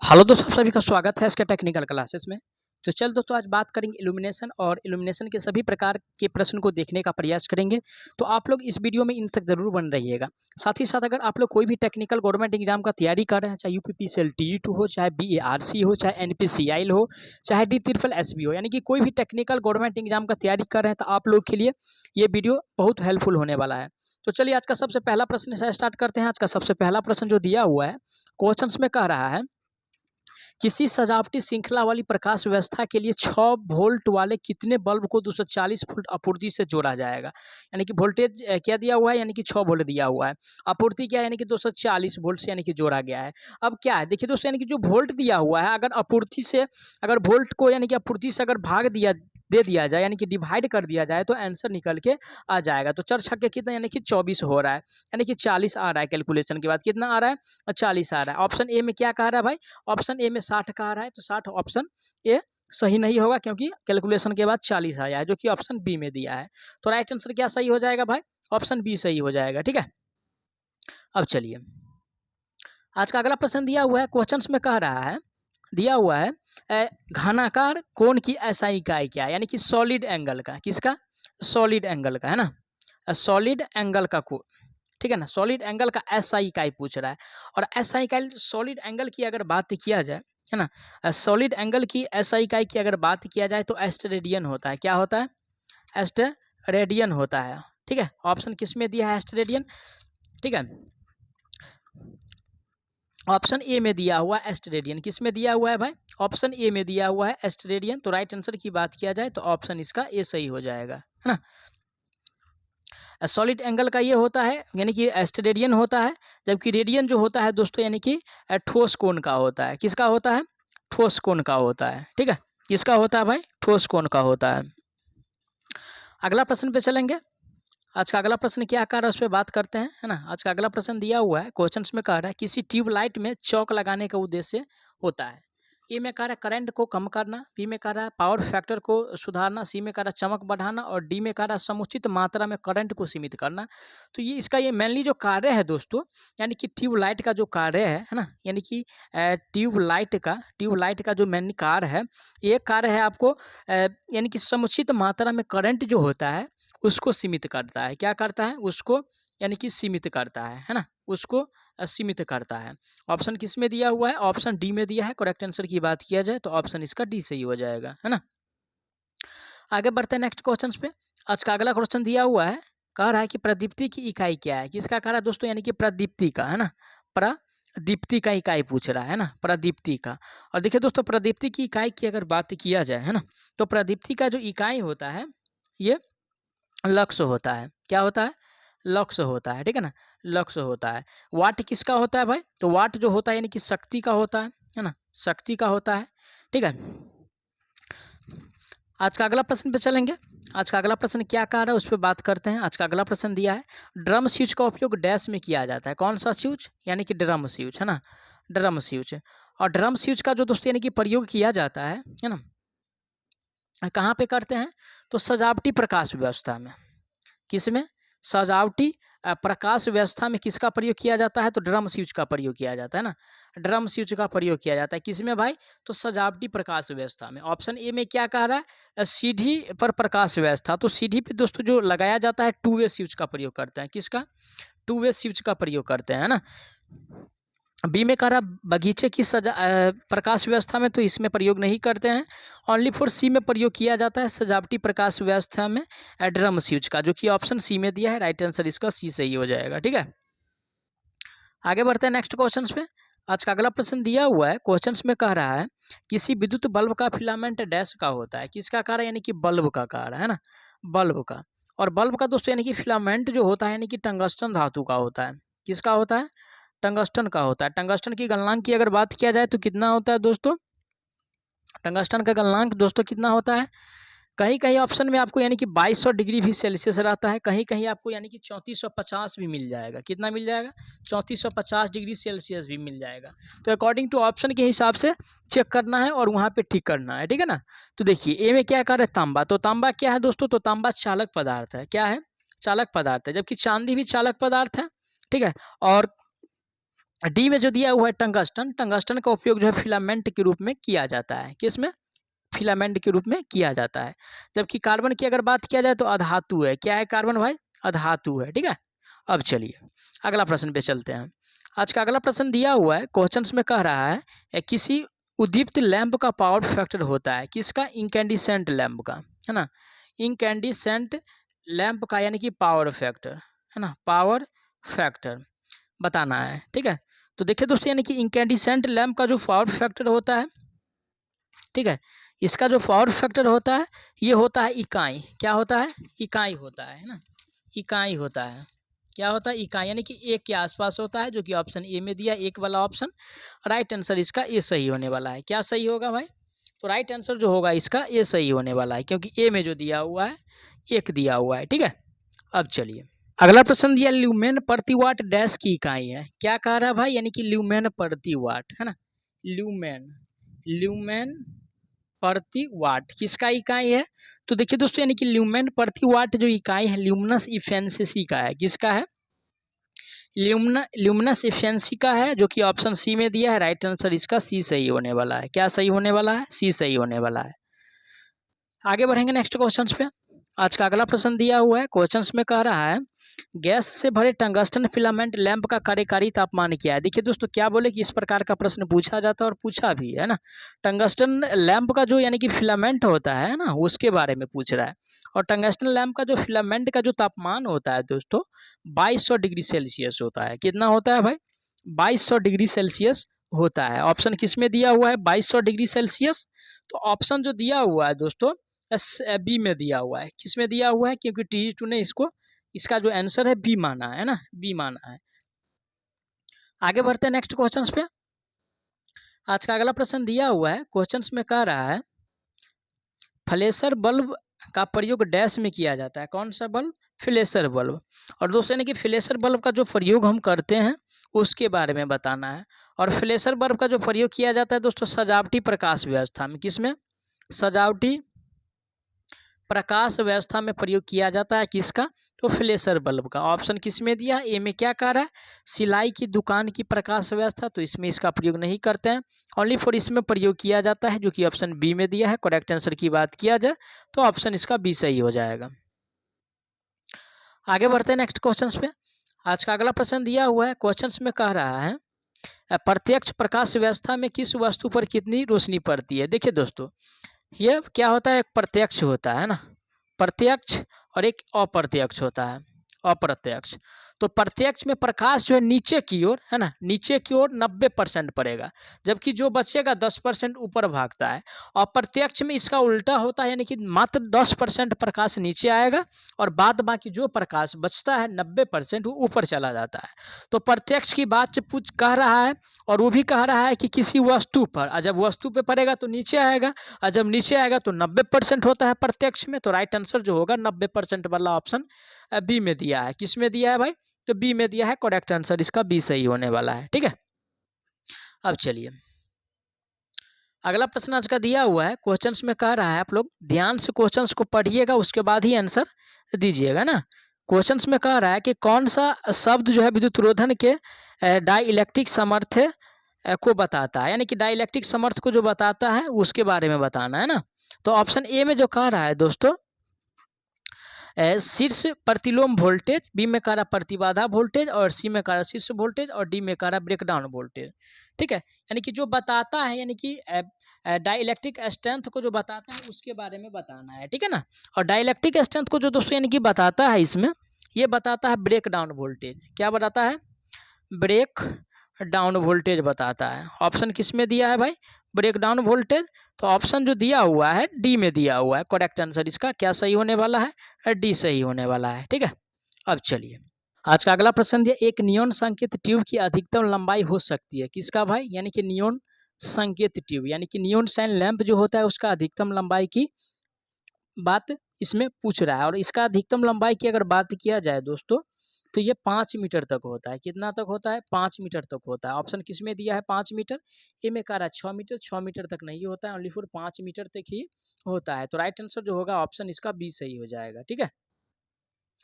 Hello दोस्तों, आप सभी का स्वागत है इसके टेक्निकल क्लासेस में। तो चल दोस्तों, आज बात करेंगे इल्यूमिनेशन और इल्यूमिनेशन के सभी प्रकार के प्रश्न को देखने का प्रयास करेंगे। तो आप लोग इस वीडियो में इन तक जरूर बन रहिएगा। साथ ही साथ अगर आप लोग कोई भी टेक्निकल गवर्नमेंट एग्जाम का तैयारी कर रहे हैं, चाहे यूपीपीसीएल टी2 हो, चाहे बीएआरसी हो, चाहे एनपीसीआई हो, चाहे DSSS हो, यानी कि कोई भी टेक्निकल गवर्नमेंट एग्जाम का तैयारी कर रहे हैं, तो आप लोग के लिए ये वीडियो बहुत हेल्पफुल होने वाला है। तो चलिए आज का सबसे पहला प्रश्न से स्टार्ट करते हैं। आज का सबसे पहला प्रश्न जो दिया हुआ है, क्वेश्चंस में कह रहा है, किसी सजावटी श्रृंखला वाली प्रकाश व्यवस्था के लिए 6 वोल्ट वाले कितने बल्ब को 240 वोल्ट आपूर्ति से जोड़ा जाएगा। यानी कि वोल्टेज क्या दिया हुआ है, यानी कि 6 वोल्ट दिया हुआ है। आपूर्ति क्या है, यानी कि 240 वोल्ट से यानी कि जोड़ा गया है। अब क्या है देखिए दोस्तों, यानी कि जो वोल्ट दिया हुआ है, अगर आपूर्ति से अगर वोल्ट को यानी कि आपूर्ति से अगर भाग दे दिया जाए, यानी कि डिवाइड कर दिया जाए, तो आंसर निकल के आ जाएगा। तो 4 छक्के कितना, यानी कि 24 हो रहा है, यानी कि 40 आ रहा है। कैलकुलेशन के बाद कितना आ रहा है, 40 आ रहा है। ऑप्शन ए में क्या कह रहा है भाई, ऑप्शन ए में 60 कह रहा है, तो 60 ऑप्शन ए सही नहीं होगा, क्योंकि कैलकुलेशन के बाद 40 आया है, जो कि ऑप्शन बी में दिया है। तो राइट आंसर क्या सही हो जाएगा भाई, ऑप्शन बी सही हो जाएगा। ठीक है, अब चलिए आज का अगला प्रश्न दिया हुआ है, क्वेश्चंस में कह रहा है, दिया हुआ है घनाकार कोण की SI इकाई क्या है, यानी कि सॉलिड एंगल का, किसका, सॉलिड एंगल का, है ना, सॉलिड एंगल का कोण, ठीक है ना, सॉलिड एंगल का SI इकाई पूछ रहा है। और SI इकाई सॉलिड एंगल की अगर बात किया जाए, है ना, सॉलिड एंगल की SI इकाई की अगर बात किया जाए, तो एस्टेरेडियन होता है। क्या होता है, एस्टेरेडियन होता है। ठीक है, ऑप्शन किस में दिया है, एस्टेरेडियन। ठीक है, ऑप्शन ए में दिया हुआ एस्टेरेडियन। किस में दिया हुआ है भाई, ऑप्शन ए में दिया हुआ है एस्टेरेडियन। तो राइट आंसर की बात किया जाए, तो ऑप्शन इसका ए सही हो जाएगा, है ना। सॉलिड एंगल का ये होता है, यानी कि एस्टेरेडियन होता है, जबकि रेडियन जो होता है दोस्तों, यानी कि ठोस कोण का होता है। किसका होता है, ठोस कोण का होता है। ठीक है, किसका होता है भाई, ठोस कोण का होता है। अगला प्रश्न पे चलेंगे। आज का अगला प्रश्न क्या कह रहा है, उस पर बात करते हैं, है ना। आज का अगला प्रश्न दिया हुआ है, क्वेश्चंस में कह रहा है, किसी ट्यूबलाइट में चौक लगाने का उद्देश्य होता है। ए में कह रहा है करंट को कम करना, बी में कह रहा है पावर फैक्टर को सुधारना, सी में कह रहा है चमक बढ़ाना, और डी में कह रहा है समुचित मात्रा में करंट को सीमित करना। तो ये इसका ये मेनली जो कार्य है दोस्तों, यानी कि ट्यूबलाइट का जो कार्य है ना, यानी कि ट्यूबलाइट का जो मेन कार्य है, ये कार्य है आपको यानी कि समुचित मात्रा में करंट जो होता है उसको सीमित करता है। क्या करता है, उसको यानी कि सीमित करता है ना, उसको सीमित करता है। ऑप्शन किस में दिया हुआ है, ऑप्शन डी में दिया है। करेक्ट आंसर की बात किया जाए, तो ऑप्शन इसका डी सही हो जाएगा, है ना। आगे बढ़ते हैं नेक्स्ट क्वेश्चन पे। आज का अगला क्वेश्चन दिया हुआ है, कह रहा है कि प्रदीप्ति की इकाई क्या है। किसका कह रहा है दोस्तों, यानी कि प्रदीप्ति का, है ना, प्रदीप्ति का इकाई पूछ रहा है ना, प्रदीप्ति का। और देखिए दोस्तों, प्रदीप्ति की इकाई की अगर बात किया जाए, है ना, तो प्रदीप्ति का जो इकाई होता है, ये लक्स होता है। क्या होता है, लक्स होता है। ठीक है ना, लक्स होता है। वाट किसका होता है भाई, तो वाट जो होता है यानी कि शक्ति का होता है ना, शक्ति का होता है। ठीक है, आज का अगला प्रश्न पे चलेंगे। आज का अगला प्रश्न क्या कह रहा है, उस पर बात करते हैं। आज का अगला प्रश्न दिया है, ड्रम स्विच का उपयोग डैश में किया जाता है। कौन सा स्विच, यानी कि ड्रम स्विच, है ना, ड्रम स्विच। और ड्रम स्विच का जो दोस्तों यानी कि प्रयोग किया जाता है ना, कहाँ पे करते हैं, तो सजावटी प्रकाश व्यवस्था में। किसमें, सजावटी प्रकाश व्यवस्था में किसका प्रयोग किया जाता है, तो ड्रम स्विच का प्रयोग किया जाता है ना, ड्रम स्विच का प्रयोग किया जाता है। किसमें भाई, तो सजावटी प्रकाश व्यवस्था में। ऑप्शन ए में क्या कह रहा है, सीढ़ी पर प्रकाश व्यवस्था। तो सीढ़ी पे दोस्तों जो लगाया जाता है, 2 वे स्विच का प्रयोग करते हैं। किसका, 2 वे स्विच का प्रयोग करते हैं, है ना। बी में कह रहा बगीचे की प्रकाश व्यवस्था में, तो इसमें प्रयोग नहीं करते हैं। ओनली फॉर सी में प्रयोग किया जाता है, सजावटी प्रकाश व्यवस्था में, ड्रम स्विच का, जो कि ऑप्शन सी में दिया है। राइट आंसर इसका सी सही हो जाएगा। ठीक है, आगे बढ़ते हैं नेक्स्ट क्वेश्चन पे। आज का अगला प्रश्न दिया हुआ है, क्वेश्चंस में कह रहा है, किसी विद्युत बल्ब का फिलामेंट डैश का होता है। किसका कार्य, यानी कि बल्ब का कार्य, है ना, बल्ब का। और बल्ब का दोस्तों यानी कि फिलामेंट जो होता है, यानी कि टंगस्टन धातु का होता है। किसका होता है, टंगस्टन का होता है। टंगस्टन की गलनांक की अगर बात किया जाए, तो कितना होता है दोस्तों, टंगस्टन का गलनांक दोस्तों कितना होता है, कहीं कहीं ऑप्शन में आपको यानी कि 2200 डिग्री भी सेल्सियस रहता है, कहीं कहीं आपको यानी कि 3450 भी मिल जाएगा। कितना मिल जाएगा, 3450 डिग्री सेल्सियस भी मिल जाएगा। तो अकॉर्डिंग टू ऑप्शन के हिसाब से चेक करना है और वहाँ पे ठीक करना है। ठीक है ना। तो देखिए ए में क्या कर रहे हैं, तांबा। तो तांबा क्या है दोस्तों, तो तांबा चालक पदार्थ है। क्या है, चालक पदार्थ है, जबकि चांदी भी चालक पदार्थ है। ठीक है, और डी में जो दिया हुआ है टंगस्टन, टंगस्टन का उपयोग जो है फिलामेंट के रूप में किया जाता है। किसमें? फिलामेंट के रूप में किया जाता है। जबकि कार्बन की अगर बात किया जाए तो अधातु है। क्या है कार्बन भाई? अधातु है। ठीक है। अब चलिए अगला प्रश्न पे चलते हैं। आज का अगला प्रश्न दिया हुआ है, क्वेश्चंस में कह रहा है किसी उद्दीप्त लैंप का पावर फैक्टर होता है। किसका? इनकैंडिसेंट लैंप का, है ना। इनकैंडिसेंट लैंप का यानी कि पावर फैक्टर, है ना, पावर फैक्टर बताना है। ठीक है। तो देखिए दोस्तों, यानी कि इनकैंडिसेंट लैंप का जो पावर फैक्टर होता है, ठीक है, इसका जो पावर फैक्टर होता है ये होता है इकाई। क्या होता है? इकाई होता है ना, इकाई होता है। क्या होता है? इकाई, यानी कि एक के आसपास होता है, जो कि ऑप्शन ए में दिया, एक वाला ऑप्शन। राइट आंसर इसका ए सही होने वाला है। क्या सही होगा भाई? तो राइट आंसर जो होगा इसका ए सही होने वाला है, क्योंकि ए में जो दिया हुआ है एक दिया हुआ है। ठीक है। अब चलिए अगला प्रश्न दिया, ल्यूमेन प्रति वाट डैश की इकाई है। क्या कह रहा है भाई? यानी कि ल्यूमेन प्रति वाट, है ना। ल्यूमेन, ल्यूमेन प्रति वाट किसका इकाई है? तो देखिए दोस्तों, यानी कि ल्यूमेन प्रति वाट जो इकाई है ल्यूमिनस इफिशिएंसी का है। किसका है? ल्यूमिनस इफिशिएंसी का है, जो कि ऑप्शन सी में दिया है। राइट आंसर इसका सी सही होने वाला है। क्या सही होने वाला है? सी सही होने वाला है। आगे बढ़ेंगे नेक्स्ट क्वेश्चंस पे। आज का अगला प्रश्न दिया हुआ है, क्वेश्चंस में कह रहा है गैस से भरे टंगस्टन फिलामेंट लैंप का कार्यकारी तापमान क्या है। देखिए दोस्तों, क्या बोले कि इस प्रकार का प्रश्न पूछा जाता है और पूछा भी है ना। टंगस्टन लैंप का जो यानी कि फिलामेंट होता है ना, उसके बारे में पूछ रहा है। और टंगस्टन लैंप का जो फिलामेंट का जो तापमान होता है दोस्तों, 2200 डिग्री सेल्सियस होता है। कितना होता है भाई? 2200 डिग्री सेल्सियस होता है। ऑप्शन किस में दिया हुआ है? 2200 डिग्री सेल्सियस। तो ऑप्शन जो दिया हुआ है दोस्तों, एस बी में दिया हुआ है। किस में दिया हुआ है? क्योंकि टी2 ने इसको, इसका जो आंसर है बी माना है ना, बी माना है। आगे बढ़ते हैं नेक्स्ट क्वेश्चंस पे। आज का अगला प्रश्न दिया हुआ है, क्वेश्चंस में कह रहा है फ्लेशर बल्ब का प्रयोग डैश में किया जाता है। कौन सा बल्ब? फ्लेशर बल्ब। और दोस्तों, यानी कि फ्लेशर बल्ब का जो प्रयोग हम करते हैं उसके बारे में बताना है। और फ्लेशर बल्ब का जो प्रयोग किया जाता है दोस्तों, सजावटी प्रकाश व्यवस्था में। किसमें? सजावटी प्रकाश व्यवस्था में प्रयोग किया जाता है। किसका? तो फ्लेशर बल्ब का। ऑप्शन किस में दिया है? ए में क्या कह रहा है? सिलाई की दुकान की प्रकाश व्यवस्था, तो इसमें इसका प्रयोग नहीं करते हैं। ओनली फॉर इसमें प्रयोग किया जाता है, जो कि ऑप्शन बी में दिया है। करेक्ट आंसर की बात किया जाए तो ऑप्शन इसका बी सही हो जाएगा। आगे बढ़ते हैं नेक्स्ट क्वेश्चन पे। आज का अगला प्रश्न दिया हुआ है, क्वेश्चन में कह रहा है प्रत्यक्ष प्रकाश व्यवस्था में किस वस्तु पर कितनी रोशनी पड़ती है। देखिए दोस्तों, ये क्या होता है? एक प्रत्यक्ष होता है ना, प्रत्यक्ष, और एक अप्रत्यक्ष होता है, अप्रत्यक्ष। तो प्रत्यक्ष में प्रकाश जो है नीचे की ओर, है ना, नीचे की ओर 90% पड़ेगा, जबकि जो बचेगा 10% ऊपर भागता है। अप्रत्यक्ष में इसका उल्टा होता है, यानी कि मात्र 10% प्रकाश नीचे आएगा और बाद बाकी जो प्रकाश बचता है 90% वो ऊपर चला जाता है। तो प्रत्यक्ष की बात से पूछ कह रहा है, और वो भी कह रहा है कि किसी वस्तु पर, और जब वस्तु पे पड़ेगा तो नीचे आएगा, और जब नीचे आएगा तो 90% होता है प्रत्यक्ष में। तो राइट आंसर जो होगा 90% वाला ऑप्शन बी में दिया है। किस में दिया है भाई? तो बी में दिया है। करेक्ट आंसर इसका बी सही होने वाला है। ठीक है। अब चलिए अगला प्रश्न आज का दिया हुआ है, क्वेश्चंस में कह रहा है, आप लोग ध्यान से क्वेश्चंस को पढ़िएगा, उसके बाद ही आंसर दीजिएगा ना। क्वेश्चंस में कह रहा है कि कौन सा शब्द जो है विद्युत रोधन के डाई इलेक्ट्रिक सामर्थ्य को बताता है, यानी कि डाई इलेक्ट्रिक सामर्थ्य को जो बताता है उसके बारे में बताना है ना। तो ऑप्शन ए में जो कह रहा है दोस्तों, शीर्ष प्रतिलोम वोल्टेज, बी में कह रहा प्रतिबाधा वोल्टेज, और सी में कह रहा शीर्ष वोल्टेज, और डी में कह रहा ब्रेकडाउन वोल्टेज। ठीक है। यानी कि जो बताता है, यानी कि डाइलेक्ट्रिक स्ट्रेंथ को जो बताता है उसके बारे में बताना है। ठीक है ना। और डाइलेक्ट्रिक स्ट्रेंथ को जो दोस्तों यानी कि बताता है इसमें, ये बताता है ब्रेकडाउन वोल्टेज। क्या बताता है? ब्रेक डाउन वोल्टेज बताता है। ऑप्शन किस में दिया है भाई? Breakdown voltage. तो ऑप्शन जो दिया हुआ है डी में दिया हुआ है। करेक्ट आंसर इसका क्या सही होने वाला है? डी सही होने वाला है। ठीक है। अब चलिए आज का अगला प्रश्न दिया, एक नियॉन संकेत ट्यूब की अधिकतम लंबाई हो सकती है। किसका भाई? यानी कि नियॉन संकेत ट्यूब, यानी कि नियॉन साइन लैंप जो होता है उसका अधिकतम लंबाई की बात इसमें पूछ रहा है। और इसका अधिकतम लंबाई की अगर बात किया जाए दोस्तों, तो ये 5 मीटर तक होता है। कितना तक होता है? 5 मीटर तक होता है। ऑप्शन किस में दिया है? 5 मीटर। ए में कह रहा है 6 मीटर, 6 मीटर तक नहीं होता है, ओनली फॉर 5 मीटर तक ही होता है। तो राइट आंसर जो होगा ऑप्शन इसका बी सही हो जाएगा। ठीक है।